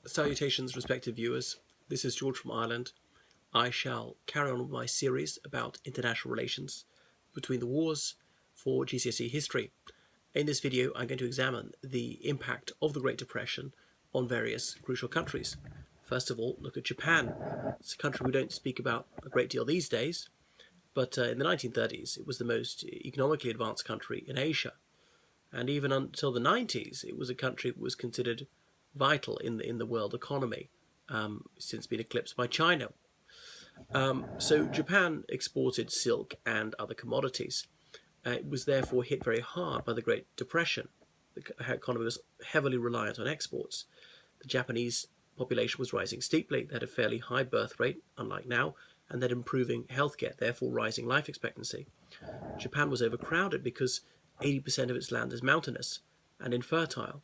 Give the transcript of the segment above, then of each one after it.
Salutations, respected viewers. This is George from Ireland. I shall carry on with my series about international relations between the wars for GCSE history. In this video, I'm going to examine the impact of the Great Depression on various crucial countries. First of all, look at Japan. It's a country we don't speak about a great deal these days, but in the 1930s, it was the most economically advanced country in Asia. And even until the 90s, it was a country that was considered vital in the world economy, since being eclipsed by China. So Japan exported silk and other commodities. It was therefore hit very hard by the Great Depression. The economy was heavily reliant on exports. The Japanese population was rising steeply. They had a fairly high birth rate, unlike now, and then improving healthcare, therefore rising life expectancy. Japan was overcrowded because 80% of its land is mountainous and infertile.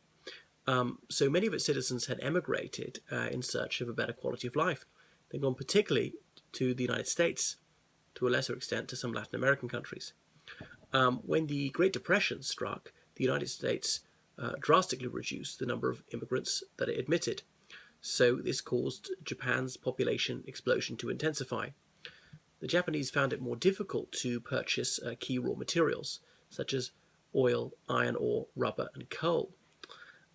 So many of its citizens had emigrated in search of a better quality of life. They'd gone particularly to the United States, to a lesser extent to some Latin American countries. When the Great Depression struck, the United States drastically reduced the number of immigrants that it admitted. So this caused Japan's population explosion to intensify. The Japanese found it more difficult to purchase key raw materials, such as oil, iron ore, rubber, and coal.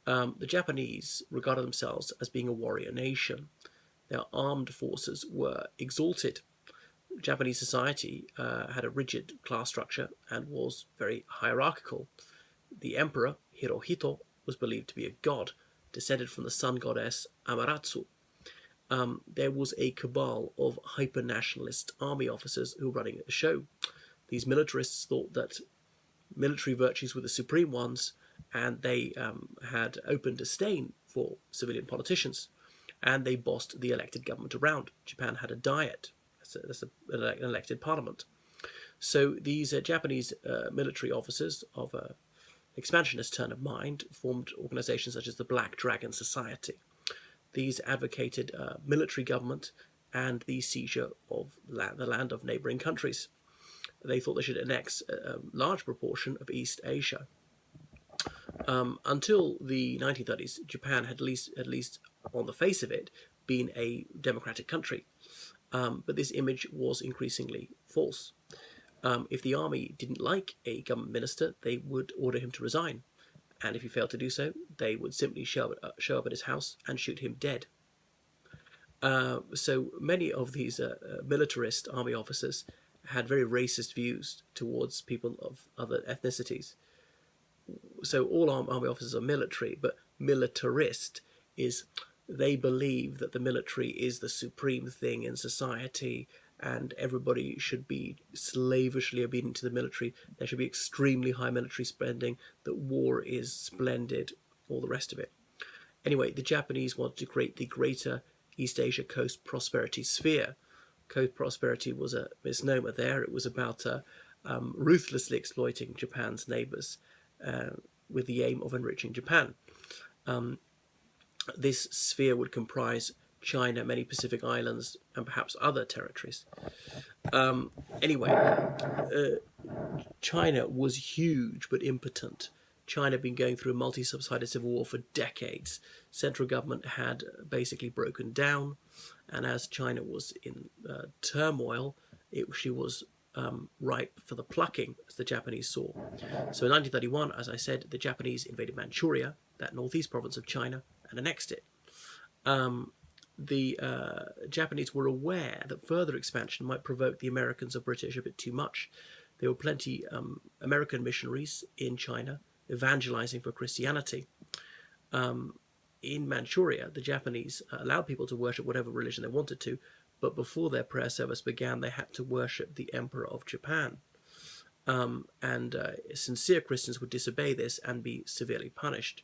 The Japanese regarded themselves as being a warrior nation. Their armed forces were exalted. Japanese society had a rigid class structure and was very hierarchical. The emperor, Hirohito, was believed to be a god, descended from the sun goddess Amaterasu. There was a cabal of hyper-nationalist army officers who were running the show. These militarists thought that military virtues were the supreme ones, and they had open disdain for civilian politicians, and they bossed the elected government around. Japan had a diet, that's an elected parliament. So these Japanese military officers of an expansionist turn of mind formed organizations such as the Black Dragon Society. These advocated military government and the seizure of the land of neighboring countries. They thought they should annex a large proportion of East Asia. Until the 1930s, Japan had at least on the face of it, been a democratic country. But this image was increasingly false. If the army didn't like a government minister, they would order him to resign. And if he failed to do so, they would simply show up at his house and shoot him dead. So many of these militarist army officers had very racist views towards people of other ethnicities. So all army officers are military, but militarist is they believe that the military is the supreme thing in society and everybody should be slavishly obedient to the military. There should be extremely high military spending, that war is splendid, all the rest of it. Anyway, the Japanese wanted to create the Greater East Asia Coast Prosperity Sphere. Coast prosperity was a misnomer there. It was about ruthlessly exploiting Japan's neighbors with the aim of enriching Japan. This sphere would comprise China, many Pacific islands, and perhaps other territories. China was huge but impotent. China had been going through a multi-subsided civil war for decades. Central government had basically broken down, and as China was in turmoil, she was ripe for the plucking, as the Japanese saw. So in 1931, as I said, the Japanese invaded Manchuria, that northeast province of China, and annexed it. The Japanese were aware that further expansion might provoke the Americans or British a bit too much. There were plenty American missionaries in China evangelizing for Christianity. In Manchuria, the Japanese allowed people to worship whatever religion they wanted to, but before their prayer service began, they had to worship the Emperor of Japan. Sincere Christians would disobey this and be severely punished.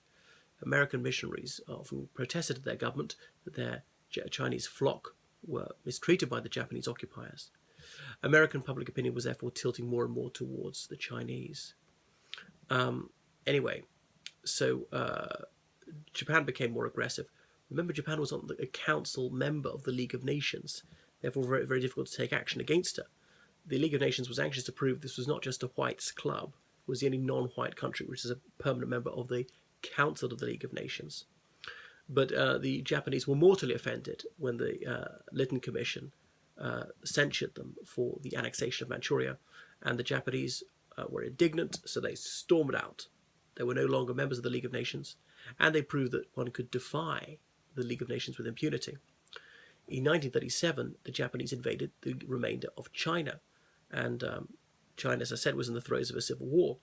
American missionaries often protested to their government that their Chinese flock were mistreated by the Japanese occupiers. American public opinion was therefore tilting more and more towards the Chinese. Japan became more aggressive. Remember, Japan was a council member of the League of Nations, therefore very, very difficult to take action against her. The League of Nations was anxious to prove this was not just a whites club, it was the only non-white country which is a permanent member of the Council of the League of Nations. But the Japanese were mortally offended when the Lytton Commission censured them for the annexation of Manchuria, and the Japanese were indignant, so they stormed out. They were no longer members of the League of Nations, and they proved that one could defy the League of Nations with impunity. In 1937, the Japanese invaded the remainder of China, and China, as I said, was in the throes of a civil war.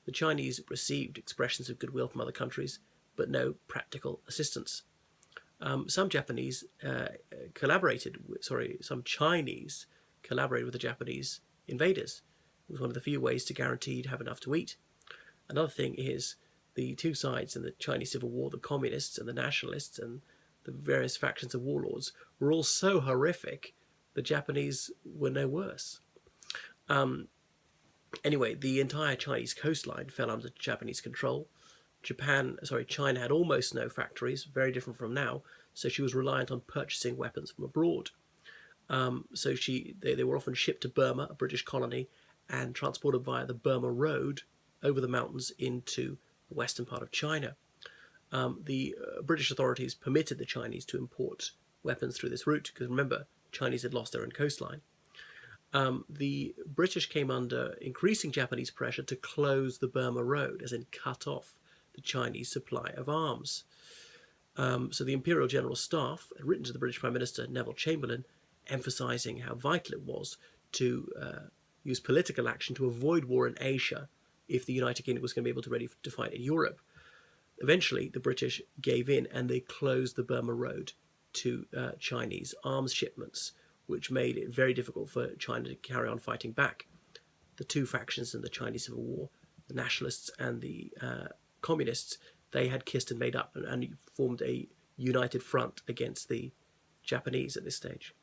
The Chinese received expressions of goodwill from other countries, but no practical assistance. Some Chinese collaborated with the Japanese invaders. It was one of the few ways to guarantee you'd have enough to eat. Another thing is the two sides in the Chinese Civil War, the communists and the nationalists and the various factions of warlords, were all so horrific, the Japanese were no worse. Anyway, the entire Chinese coastline fell under Japanese control. China had almost no factories, very different from now, so she was reliant on purchasing weapons from abroad. They were often shipped to Burma, a British colony, and transported via the Burma Road over the mountains into the western part of China. The British authorities permitted the Chinese to import weapons through this route, because remember, Chinese had lost their own coastline. The British came under increasing Japanese pressure to close the Burma Road, as in cut off the Chinese supply of arms. So the Imperial General Staff had written to the British Prime Minister, Neville Chamberlain, emphasising how vital it was to use political action to avoid war in Asia if the United Kingdom was going to be able to be ready to fight in Europe. Eventually, the British gave in and they closed the Burma Road to Chinese arms shipments, which made it very difficult for China to carry on fighting back. The two factions in the Chinese Civil War, the nationalists and the communists, they had kissed and made up and formed a united front against the Japanese at this stage.